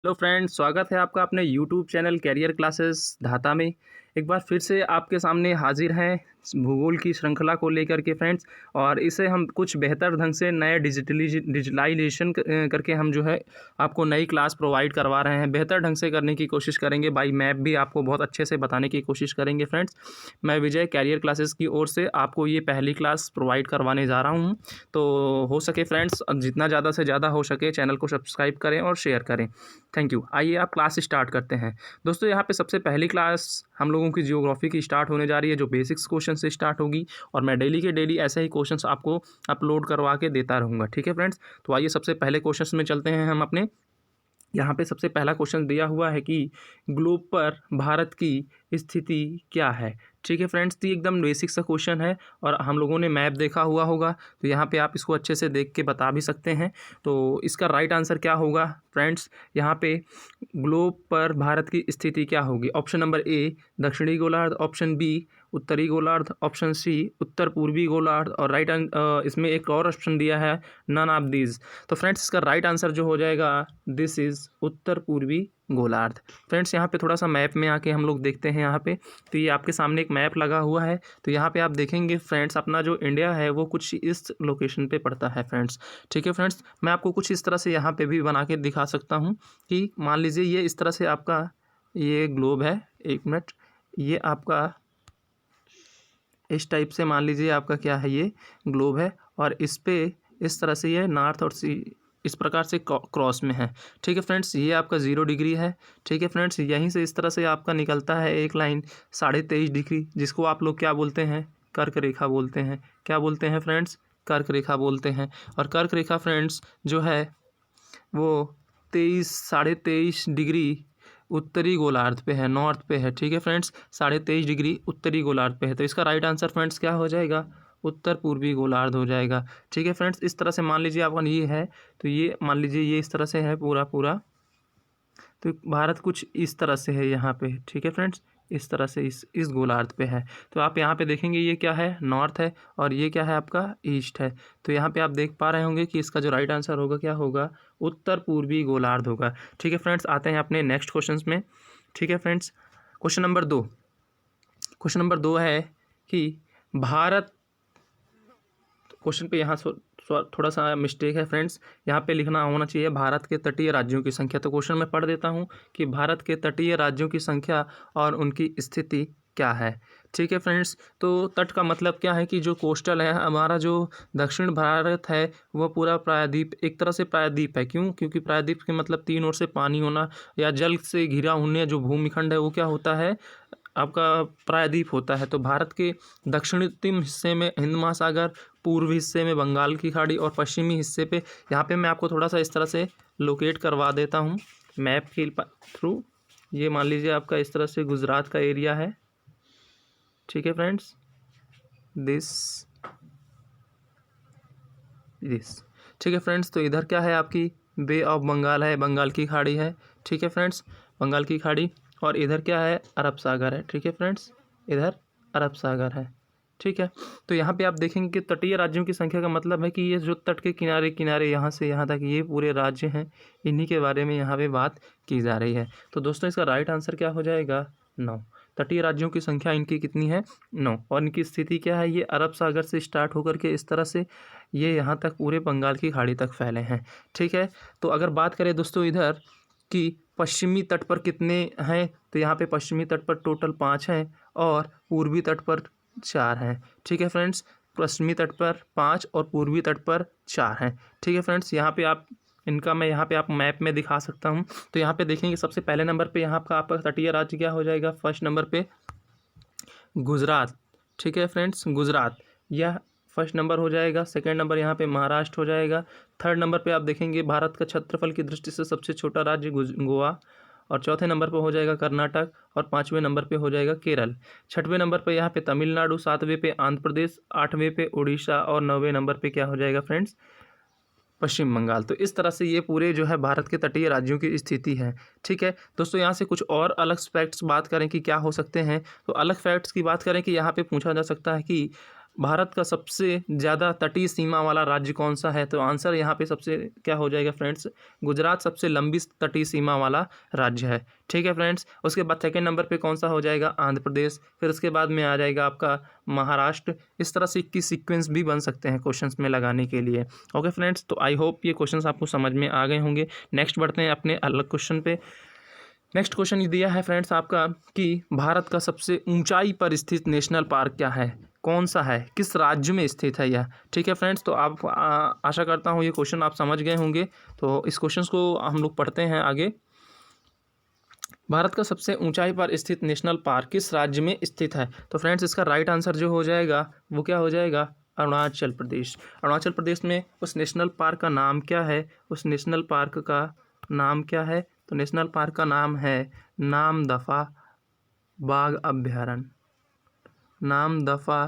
Hello friends, स्वागत है आपका अपने यूट्यूब चैनल कैरियर क्लासेस धाता में। एक बार फिर से आपके सामने हाजिर हैं भूगोल की श्रृंखला को लेकर के फ्रेंड्स। और इसे हम कुछ बेहतर ढंग से नए डिजिटलाइजेशन करके हम जो है आपको नई क्लास प्रोवाइड करवा रहे हैं। बेहतर ढंग से करने की कोशिश करेंगे, बाई मैप भी आपको बहुत अच्छे से बताने की कोशिश करेंगे फ्रेंड्स। मैं विजय कैरियर क्लासेस की ओर से आपको ये पहली क्लास प्रोवाइड करवाने जा रहा हूँ। तो हो सके फ्रेंड्स, जितना ज़्यादा से ज़्यादा हो सके चैनल को सब्सक्राइब करें और शेयर करें। Thank you. आइए आप क्लास स्टार्ट करते हैं। दोस्तों, यहाँ पे सबसे पहली क्लास हम लोगों की जियोग्राफी की स्टार्ट होने जा रही है, जो बेसिक्स क्वेश्चन से स्टार्ट होगी। और मैं डेली के डेली ऐसे ही क्वेश्चंस आपको अपलोड करवा के देता रहूँगा। ठीक है फ्रेंड्स, तो आइए सबसे पहले क्वेश्चंस में चलते हैं हम अपने। यहाँ पे सबसे पहला क्वेश्चन दिया हुआ है कि ग्लोब पर भारत की स्थिति क्या है। ठीक है फ्रेंड्स, तो ये एकदम बेसिक सा क्वेश्चन है और हम लोगों ने मैप देखा हुआ होगा, तो यहाँ पे आप इसको अच्छे से देख के बता भी सकते हैं। तो इसका राइट आंसर क्या होगा फ्रेंड्स, यहाँ पे ग्लोब पर भारत की स्थिति क्या होगी। ऑप्शन नंबर ए दक्षिणी गोलार्ध, ऑप्शन बी उत्तरी गोलार्ध, ऑप्शन सी उत्तर पूर्वी गोलार्ध, और इसमें एक और ऑप्शन दिया है नन ऑफ दीज। तो फ्रेंड्स, इसका राइट आंसर जो हो जाएगा दिस इज़ उत्तर पूर्वी गोलार्ध। फ्रेंड्स, यहाँ पे थोड़ा सा मैप में आके हम लोग देखते हैं। यहाँ पे तो ये आपके सामने एक मैप लगा हुआ है, तो यहाँ पे आप देखेंगे फ्रेंड्स, अपना जो इंडिया है वो कुछ इस लोकेशन पे पड़ता है फ्रेंड्स। ठीक है फ्रेंड्स, मैं आपको कुछ इस तरह से यहाँ पे भी बना के दिखा सकता हूँ कि मान लीजिए ये इस तरह से आपका ये ग्लोब है। एक मिनट, ये आपका इस टाइप से मान लीजिए आपका क्या है, ये ग्लोब है, और इस पे इस तरह से ये नॉर्थ और सी इस प्रकार से क्रॉस में है। ठीक है फ्रेंड्स, ये आपका 0 डिग्री है। ठीक है फ्रेंड्स, यहीं से इस तरह से आपका निकलता है एक लाइन 23.5 डिग्री, जिसको आप लोग क्या बोलते हैं, कर्क रेखा बोलते हैं। क्या बोलते हैं फ्रेंड्स, कर्क रेखा बोलते हैं। और कर्क रेखा फ्रेंड्स जो है वो 23.5 डिग्री उत्तरी गोलार्ध पे है, नॉर्थ पे है। ठीक है फ्रेंड्स, 23.5 डिग्री उत्तरी गोलार्ध पे है। तो इसका राइट आंसर फ्रेंड्स क्या हो जाएगा, उत्तर पूर्वी गोलार्ध हो जाएगा। ठीक है फ्रेंड्स, इस तरह से मान लीजिए आपका ये है, तो ये मान लीजिए ये इस तरह से है पूरा पूरा। तो भारत कुछ इस तरह से है यहाँ पे। ठीक है फ्रेंड्स, इस तरह से इस गोलार्ध पे है। तो आप यहाँ पे देखेंगे ये क्या है, नॉर्थ है, और ये क्या है आपका ईस्ट है। तो यहाँ पे आप देख पा रहे होंगे कि इसका जो राइट आंसर होगा क्या होगा, उत्तर पूर्वी गोलार्ध होगा। ठीक है फ्रेंड्स, आते हैं अपने नेक्स्ट क्वेश्चन में। ठीक है फ्रेंड्स, क्वेश्चन नंबर 2 है कि भारत, क्वेश्चन पे यहाँ थोड़ा सा मिस्टेक है फ्रेंड्स, यहाँ पे लिखना होना चाहिए भारत के तटीय राज्यों की संख्या। तो क्वेश्चन में पढ़ देता हूँ कि भारत के तटीय राज्यों की संख्या और उनकी स्थिति क्या है। ठीक है फ्रेंड्स, तो तट का मतलब क्या है कि जो कोस्टल है हमारा, जो दक्षिण भारत है वह पूरा प्रायद्वीप, एक तरह से प्रायद्वीप है। क्यों, क्योंकि प्रायद्वीप के मतलब 3 ओर से पानी होना या जल से घिरा होने, जो भूमिखंड है वो क्या होता है, आपका प्रायद्वीप होता है। तो भारत के दक्षिणतम हिस्से में हिंद महासागर, पूर्वी हिस्से में बंगाल की खाड़ी, और पश्चिमी हिस्से पे, यहाँ पे मैं आपको थोड़ा सा इस तरह से लोकेट करवा देता हूँ मैप के थ्रू। ये मान लीजिए आपका इस तरह से गुजरात का एरिया है। ठीक है फ्रेंड्स, दिस ठीक है फ्रेंड्स, तो इधर क्या है आपकी बे ऑफ बंगाल है, बंगाल की खाड़ी है। ठीक है फ्रेंड्स, बंगाल की खाड़ी, और इधर क्या है, अरब सागर है। ठीक है फ्रेंड्स, इधर अरब सागर है। ठीक है, तो यहाँ पे आप देखेंगे कि तटीय राज्यों की संख्या का मतलब है कि ये जो तट के किनारे किनारे यहाँ से यहाँ तक ये पूरे राज्य हैं, इन्हीं के बारे में यहाँ पे बात की जा रही है। तो दोस्तों, इसका राइट आंसर क्या हो जाएगा, 9। तटीय राज्यों की संख्या इनकी कितनी है, 9, और इनकी स्थिति क्या है, ये अरब सागर से स्टार्ट होकर के इस तरह से ये यहाँ तक पूरे बंगाल की खाड़ी तक फैले हैं। ठीक है, तो अगर बात करें दोस्तों इधर कि पश्चिमी तट पर कितने हैं, तो यहाँ पे पश्चिमी तट पर टोटल 5 हैं और पूर्वी तट पर 4 हैं। ठीक है फ्रेंड्स, पश्चिमी तट पर 5 और पूर्वी तट पर 4 हैं। ठीक है फ्रेंड्स, यहाँ पे आप इनका मैं यहाँ पे आप मैप में दिखा सकता हूँ। तो यहाँ पे देखेंगे सबसे पहले नंबर पे यहाँ का आपका तटीय राज्य क्या हो जाएगा, फर्स्ट नंबर पे गुजरात। ठीक है फ्रेंड्स, गुजरात यह फर्स्ट नंबर हो जाएगा। सेकंड नंबर यहाँ पे महाराष्ट्र हो जाएगा। थर्ड नंबर पे आप देखेंगे भारत का क्षेत्रफल की दृष्टि से सबसे छोटा राज्य गोवा, और चौथे नंबर पे हो जाएगा कर्नाटक, और 5वें नंबर पे हो जाएगा केरल। 6वें नंबर पे यहाँ पे तमिलनाडु, 7वें पे आंध्र प्रदेश, 8वें पे उड़ीसा, और 9वें नंबर पे क्या हो जाएगा फ्रेंड्स, पश्चिम बंगाल। तो इस तरह से ये पूरे जो है भारत के तटीय राज्यों की स्थिति है। ठीक है दोस्तों, यहाँ से कुछ और अलग फैक्ट्स बात करें कि क्या हो सकते हैं, तो अलग फैक्ट्स की बात करें कि यहाँ पे पूछा जा सकता है कि भारत का सबसे ज़्यादा तटीय सीमा वाला राज्य कौन सा है? तो आंसर यहाँ पे सबसे क्या हो जाएगा फ्रेंड्स, गुजरात सबसे लंबी तटीय सीमा वाला राज्य है। ठीक है फ्रेंड्स। उसके बाद सेकंड नंबर पे कौन सा हो जाएगा? आंध्र प्रदेश। फिर उसके बाद में आ जाएगा आपका महाराष्ट्र। इस तरह से 21 सीक्वेंस भी बन सकते हैं क्वेश्चंस में लगाने के लिए। ओके फ्रेंड्स, तो आई होप ये क्वेश्चंस आपको समझ में आ गए होंगे। नेक्स्ट बढ़ते हैं अपने अलग क्वेश्चन पे। नेक्स्ट क्वेश्चन ये दिया है फ्रेंड्स आपका कि भारत का सबसे ऊंचाई पर स्थित नेशनल पार्क क्या है? कौन सा है? किस राज्य में स्थित है यह? ठीक है फ्रेंड्स, तो आप आशा करता हूँ ये क्वेश्चन आप समझ गए होंगे। तो इस क्वेश्चन को हम लोग पढ़ते हैं आगे। भारत का सबसे ऊंचाई पर स्थित नेशनल पार्क किस राज्य में स्थित है? तो फ्रेंड्स इसका राइट आंसर जो हो जाएगा वो क्या हो जाएगा? अरुणाचल प्रदेश। अरुणाचल प्रदेश में उस नेशनल पार्क का नाम क्या है? उस नेशनल पार्क का नाम क्या है? तो नेशनल पार्क का नाम है नामदफा बाघ अभ्यारण्य। नामदफा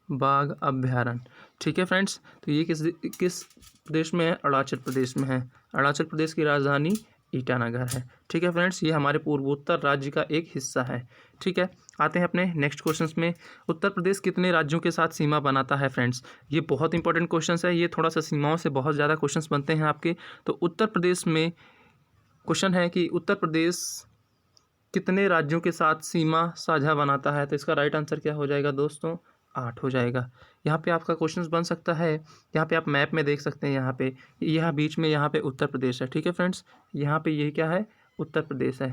बाघ अभ्यारण्य। ठीक है फ्रेंड्स, तो ये किस प्रदेश में है? अरुणाचल प्रदेश में है। अरुणाचल प्रदेश की राजधानी ईटानगर है। ठीक है फ्रेंड्स, ये हमारे पूर्वोत्तर राज्य का एक हिस्सा है। ठीक है, आते हैं अपने नेक्स्ट क्वेश्चंस में। उत्तर प्रदेश कितने राज्यों के साथ सीमा बनाता है? फ्रेंड्स ये बहुत इंपॉर्टेंट क्वेश्चन है। ये थोड़ा सा सीमाओं से बहुत ज़्यादा क्वेश्चंस बनते हैं आपके। तो उत्तर प्रदेश में क्वेश्चन है कि उत्तर प्रदेश कितने राज्यों के साथ सीमा साझा बनाता है? तो इसका राइट आंसर क्या हो जाएगा दोस्तों? 8 हो जाएगा। यहाँ पे आपका क्वेश्चन बन सकता है, यहाँ पे आप मैप में देख सकते हैं, यहाँ पे यहाँ बीच में यहाँ पे उत्तर प्रदेश है। ठीक है फ्रेंड्स, यहाँ पे ये क्या है? उत्तर प्रदेश है।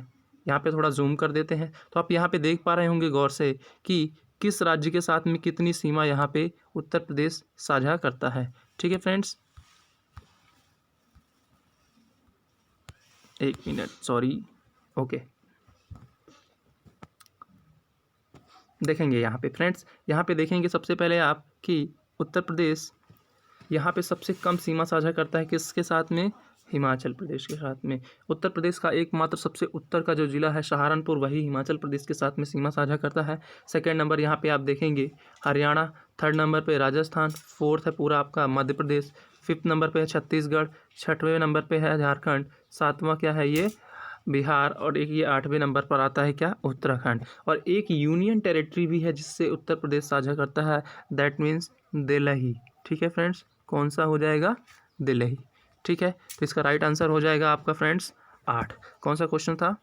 यहाँ पे थोड़ा जूम कर देते हैं तो आप यहाँ पे देख पा रहे होंगे गौर से कि किस राज्य के साथ में कितनी सीमा यहाँ पे उत्तर प्रदेश साझा करता है। ठीक है फ्रेंड्स, एक मिनट, सॉरी। ओके, देखेंगे यहाँ पे फ्रेंड्स, यहाँ पे देखेंगे सबसे पहले आप कि उत्तर प्रदेश यहाँ पे सबसे कम सीमा साझा करता है किसके साथ में? हिमाचल प्रदेश के साथ में। उत्तर प्रदेश का एकमात्र सबसे उत्तर का जो जिला है सहारनपुर, वही हिमाचल प्रदेश के साथ में सीमा साझा करता है। सेकंड नंबर यहाँ पे आप देखेंगे हरियाणा, थर्ड नंबर पे राजस्थान, फोर्थ है पूरा आपका मध्य प्रदेश, फिफ्थ नंबर पे है छत्तीसगढ़, छठवें नंबर पे है झारखंड, सातवां क्या है ये? बिहार, और एक ये 8वें नंबर पर आता है क्या? उत्तराखंड। और एक यूनियन टेरिटरी भी है जिससे उत्तर प्रदेश साझा करता है, दैट मीन्स दिल्ली। ठीक है फ्रेंड्स, कौन सा हो जाएगा? दिल्ली। ठीक है, तो इसका राइट आंसर हो जाएगा आपका फ्रेंड्स 8। कौन सा क्वेश्चन था?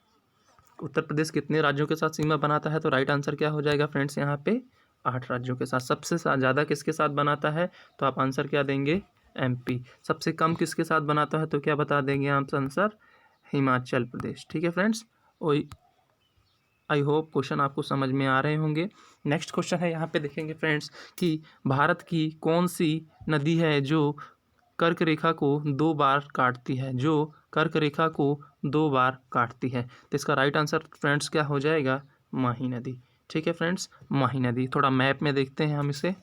उत्तर प्रदेश कितने राज्यों के साथ सीमा बनाता है? तो राइट आंसर क्या हो जाएगा फ्रेंड्स यहाँ पे? 8 राज्यों के साथ। सबसे ज़्यादा किसके साथ बनाता है? तो आप आंसर क्या देंगे? MP। सबसे कम किसके साथ बनाता है? तो क्या बता देंगे आप आंसर? हिमाचल प्रदेश। ठीक है फ्रेंड्स, वही आई होप क्वेश्चन आपको समझ में आ रहे होंगे। नेक्स्ट क्वेश्चन है, यहाँ पे देखेंगे फ्रेंड्स कि भारत की कौन सी नदी है जो कर्क रेखा को 2 बार काटती है? जो कर्क रेखा को 2 बार काटती है। तो इसका राइट आंसर फ्रेंड्स क्या हो जाएगा? माही नदी। ठीक है फ्रेंड्स, माही नदी। थोड़ा मैप में देखते हैं हम इसे।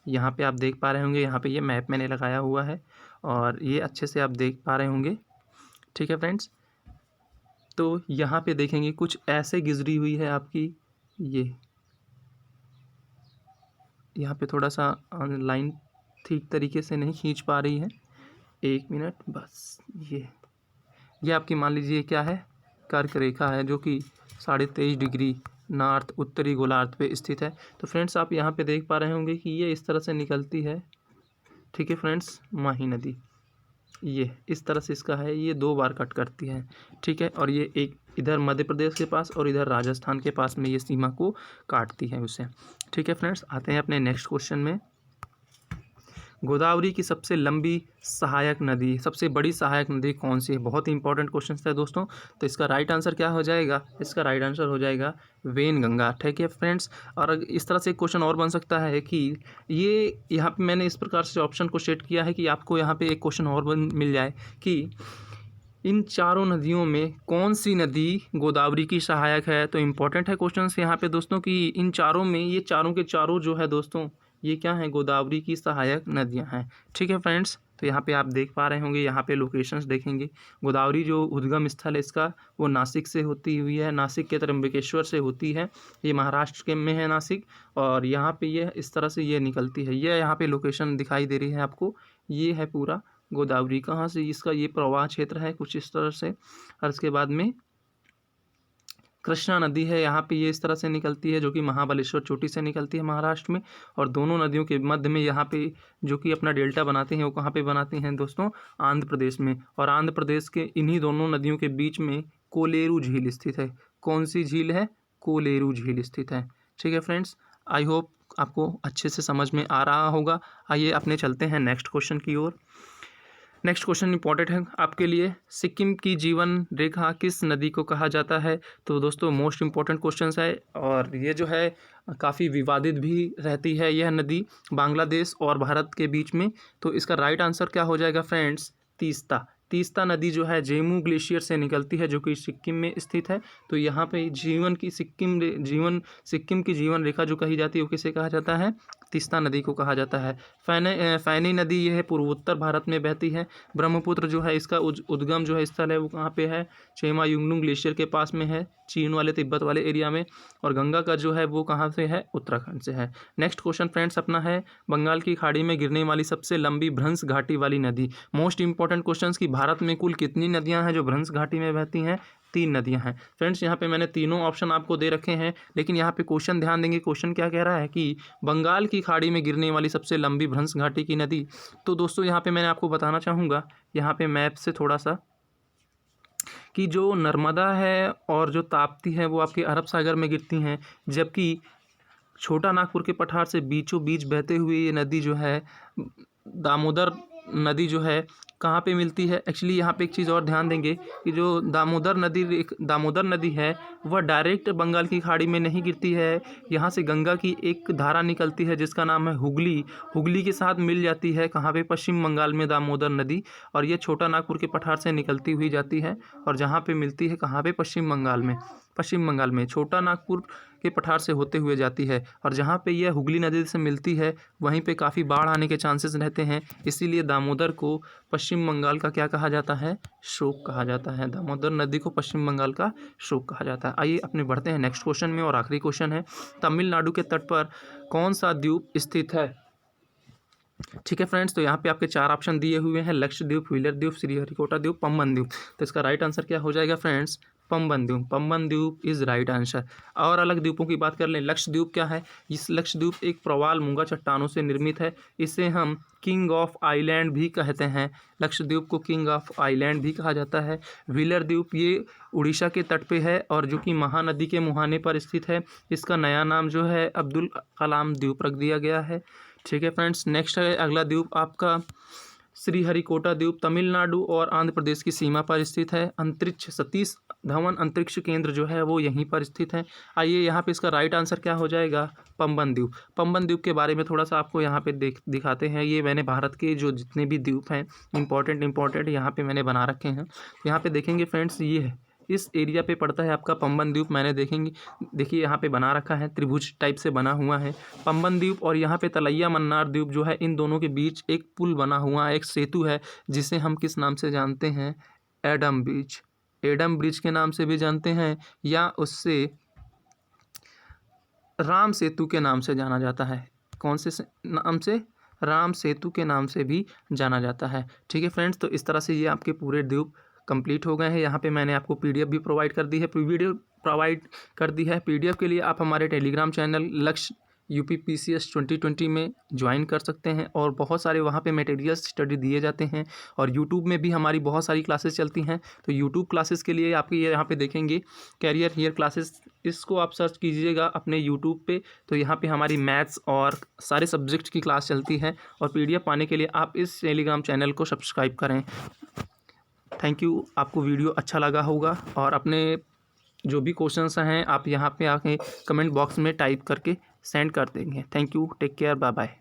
यहाँ पे आप देख पा रहे होंगे, यहाँ पे ये मैप मैंने लगाया हुआ है और ये अच्छे से आप देख पा रहे होंगे। ठीक है फ्रेंड्स, तो यहाँ पे देखेंगे कुछ ऐसे गुजरी हुई है आपकी ये, यहाँ पे थोड़ा सा लाइन ठीक तरीके से नहीं खींच पा रही है, एक मिनट बस। ये आपकी मान लीजिए क्या है? कर्क रेखा है जो कि 23.5 डिग्री नॉर्थ उत्तरी गोलार्ध पे स्थित है। तो फ्रेंड्स आप यहाँ पे देख पा रहे होंगे कि ये इस तरह से निकलती है। ठीक है फ्रेंड्स, माही नदी ये इस तरह से इसका है, ये 2 बार कट करती है। ठीक है, और ये एक इधर मध्य प्रदेश के पास और इधर राजस्थान के पास में ये सीमा को काटती है उसे। ठीक है फ्रेंड्स, आते हैं अपने नेक्स्ट क्वेश्चन में। गोदावरी की सबसे लंबी सहायक नदी, सबसे बड़ी सहायक नदी कौन सी है? बहुत ही इंपॉर्टेंट क्वेश्चन है दोस्तों। तो इसका राइट आंसर क्या हो जाएगा? इसका राइट आंसर हो जाएगा वेनगंगा। ठीक है फ्रेंड्स, और इस तरह से एक क्वेश्चन और बन सकता है कि ये यहाँ पे मैंने इस प्रकार से ऑप्शन को सेट किया है कि आपको यहाँ पे एक क्वेश्चन और मिल जाए कि इन चारों नदियों में कौन सी नदी गोदावरी की सहायक है। तो इम्पॉर्टेंट है क्वेश्चन यहाँ पे दोस्तों कि इन चारों में ये चारों के चारों जो है दोस्तों, ये क्या है? गोदावरी की सहायक नदियां हैं। ठीक है फ्रेंड्स, तो यहाँ पे आप देख पा रहे होंगे, यहाँ पे लोकेशंस देखेंगे। गोदावरी जो उद्गम स्थल है इसका वो नासिक से होती हुई है, नासिक के त्र्यंबकेश्वर से होती है। ये महाराष्ट्र के में है नासिक, और यहाँ पे ये इस तरह से ये निकलती है। ये यहाँ पे लोकेशन दिखाई दे रही है आपको, ये है पूरा गोदावरी। कहाँ से इसका ये प्रवाह क्षेत्र है कुछ इस तरह से। और इसके बाद में कृष्णा नदी है यहाँ पे, ये इस तरह से निकलती है जो कि महाबलेश्वर चोटी से निकलती है महाराष्ट्र में। और दोनों नदियों के मध्य में यहाँ पे जो कि अपना डेल्टा बनाते हैं वो कहाँ पे बनाती हैं दोस्तों, आंध्र प्रदेश में। और आंध्र प्रदेश के इन्हीं दोनों नदियों के बीच में कोलेरू झील स्थित है। कौन सी झील है? कोलेरू झील स्थित है। ठीक है फ्रेंड्स, आई होप आपको अच्छे से समझ में आ रहा होगा। आइए अपने चलते हैं नेक्स्ट क्वेश्चन की ओर। नेक्स्ट क्वेश्चन इंपॉर्टेंट है आपके लिए। सिक्किम की जीवन रेखा किस नदी को कहा जाता है? तो दोस्तों मोस्ट इम्पॉर्टेंट क्वेश्चन है, और ये जो है काफ़ी विवादित भी रहती है यह नदी बांग्लादेश और भारत के बीच में। तो इसका राइट आंसर क्या हो जाएगा फ्रेंड्स? तीस्ता। तीस्ता नदी जो है जेमू ग्लेशियर से निकलती है जो कि सिक्किम में स्थित है। तो यहाँ पे सिक्किम की जीवन रेखा जो कही जाती है वो किसे कहा जाता है? तीस्ता नदी को कहा जाता है। फैनी नदी यह पूर्वोत्तर भारत में बहती है। ब्रह्मपुत्र जो है इसका उद्गम जो है स्थल है वो कहाँ पे है? चेमा युंगनुंग ग्लेशियर के पास में है, चीन वाले तिब्बत वाले एरिया में। और गंगा का जो है वो कहाँ से है? उत्तराखंड से है। नेक्स्ट क्वेश्चन फ्रेंड्स अपना है, बंगाल की खाड़ी में गिरने वाली सबसे लंबी भ्रंश घाटी वाली नदी। मोस्ट इंपॉर्टेंट क्वेश्चन कि भारत में कुल कितनी नदियां हैं जो भ्रंश घाटी में बहती हैं? 3 नदियां हैं फ्रेंड्स। यहाँ पे मैंने तीनों ऑप्शन आपको दे रखे हैं, लेकिन यहाँ पे क्वेश्चन ध्यान देंगे। क्वेश्चन क्या कह रहा है कि बंगाल की खाड़ी में गिरने वाली सबसे लंबी भ्रंश घाटी की नदी। तो दोस्तों यहाँ पे मैंने आपको बताना चाहूँगा यहाँ पे मैप से थोड़ा सा कि जो नर्मदा है और जो ताप्ती है वो आपके अरब सागर में गिरती हैं, जबकि छोटा नागपुर के पठार से बीचों बीच बहते हुए ये नदी जो है दामोदर नदी जो है कहाँ पे मिलती है? एक्चुअली यहाँ पे एक चीज़ और ध्यान देंगे कि जो दामोदर नदी है वह डायरेक्ट बंगाल की खाड़ी में नहीं गिरती है। यहाँ से गंगा की एक धारा निकलती है जिसका नाम है हुगली। हुगली के साथ मिल जाती है कहाँ पे? पश्चिम बंगाल में दामोदर नदी। और ये छोटा नागपुर के पठार से निकलती हुई जाती है और जहाँ पे मिलती है कहाँ पे? पश्चिम बंगाल में छोटा नागपुर के पठार से होते हुए जाती है। और जहाँ पे यह हुगली नदी से मिलती है वहीं पे काफ़ी बाढ़ आने के चांसेस रहते हैं, इसीलिए दामोदर को पश्चिम बंगाल का क्या कहा जाता है? शोक कहा जाता है। दामोदर नदी को पश्चिम बंगाल का शोक कहा जाता है। आइए अपने बढ़ते हैं नेक्स्ट क्वेश्चन में, और आखिरी क्वेश्चन है, तमिलनाडु के तट पर कौन सा द्वीप स्थित है? ठीक है फ्रेंड्स, तो यहाँ पे आपके 4 ऑप्शन दिए हुए हैं, लक्षद्वीप, व्हीलर द्वीप, श्रीहरिकोटा द्वीप, पंबन द्वीप। तो इसका राइट आंसर क्या हो जाएगा फ्रेंड्स? पंबन द्वीप। पंबन द्वीप इज राइट आंसर। और अलग द्वीपों की बात कर लें, लक्षद्वीप क्या है? इस लक्षद्वीप एक प्रवाल मूंगा चट्टानों से निर्मित है। इसे हम किंग ऑफ आइलैंड भी कहते हैं। लक्षद्वीप को किंग ऑफ आइलैंड भी कहा जाता है। व्हीलर द्वीप ये उड़ीसा के तट पे है और जो कि महानदी के मुहाने पर स्थित है। इसका नया नाम जो है अब्दुल कलाम द्वीप रख दिया गया है। ठीक है फ्रेंड्स, नेक्स्ट है अगला द्वीप आपका श्रीहरिकोटा द्वीप। तमिलनाडु और आंध्र प्रदेश की सीमा पर स्थित है। अंतरिक्ष सतीश धवन अंतरिक्ष केंद्र जो है वो यहीं पर स्थित है। आइए यहाँ पे इसका राइट आंसर क्या हो जाएगा? पंबन द्वीप। पंबन द्वीप के बारे में थोड़ा सा आपको यहाँ पे दिखाते हैं। ये मैंने भारत के जो जितने भी द्वीप हैं इंपॉर्टेंट यहाँ पे मैंने बना रखे हैं। यहाँ पे देखेंगे फ्रेंड्स, ये है इस एरिया पे पड़ता है आपका पंबन द्वीप। मैंने देखिए यहाँ पे बना रखा है, त्रिभुज टाइप से बना हुआ है पंबन द्वीप। और यहाँ पे तलैया मन्नार द्वीप जो है, इन दोनों के बीच एक पुल बना हुआ है, एक सेतु है, जिसे हम किस नाम से जानते हैं? Adam bridge. एडम ब्रिज के नाम से भी जानते हैं, या उससे राम सेतु के नाम से जाना जाता है। कौन से नाम से? राम सेतु के नाम से भी जाना जाता है। ठीक है फ्रेंड्स, तो इस तरह से ये आपके पूरे द्वीप कंप्लीट हो गए हैं। यहाँ पे मैंने आपको पीडीएफ भी प्रोवाइड कर दी है, पीडीएफ के लिए आप हमारे टेलीग्राम चैनल लक्ष्य UPPCS 2020 में ज्वाइन कर सकते हैं। और बहुत सारे वहाँ पे मटेरियल्स स्टडी दिए जाते हैं। और यूट्यूब में भी हमारी बहुत सारी क्लासेस चलती हैं। तो यूट्यूब क्लासेस के लिए आपके ये यहाँ पे देखेंगे कैरियर हियर क्लासेस, इसको आप सर्च कीजिएगा अपने यूट्यूब पे। तो यहाँ पे हमारी मैथ्स और सारे सब्जेक्ट की क्लास चलती है। और PDF पाने के लिए आप इस टेलीग्राम चैनल को सब्सक्राइब करें। Thank you. आपको वीडियो अच्छा लगा होगा, और अपने जो भी क्वेश्चंस हैं आप यहाँ पे आके कमेंट बॉक्स में टाइप करके सेंड कर देंगे। Thank you, take care, bye bye.